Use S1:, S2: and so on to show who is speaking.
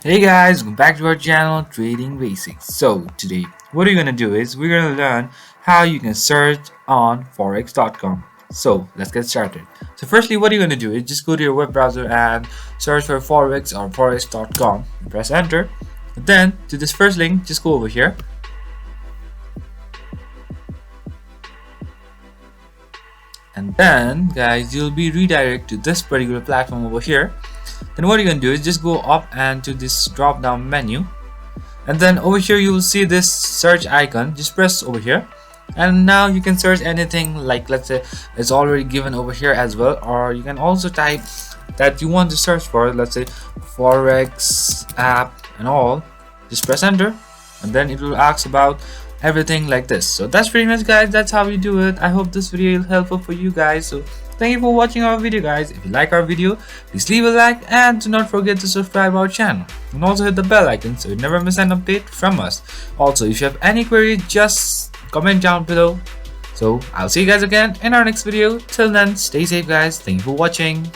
S1: Hey guys, welcome back to our channel Trading Basics. So today what we're gonna do is we're gonna learn how you can search on forex.com. So let's get started. So firstly what you're gonna do is just go to your web browser and search for forex or forex.com. Press enter. Then to this first link, just go over here. And then guys, you'll be redirected to this particular platform over here. Then what you're gonna do is just go up and to this drop down menu, and then over here you will see this search icon. Just press over here, and now you can search anything, like let's say it's already given over here as well, or you can also type that you want to search for, let's say forex app and all. Just press enter, and then it will ask about everything like this. So that's pretty much guys, that's how you do it. I hope this video is helpful for you guys. So thank you for watching our video guys. If you like our video, please leave a like and do not forget to subscribe our channel, and also hit the bell icon so you never miss an update from us. Also, if you have any query, just comment down below. So I'll see you guys again in our next video. Till then, stay safe guys. Thank you for watching.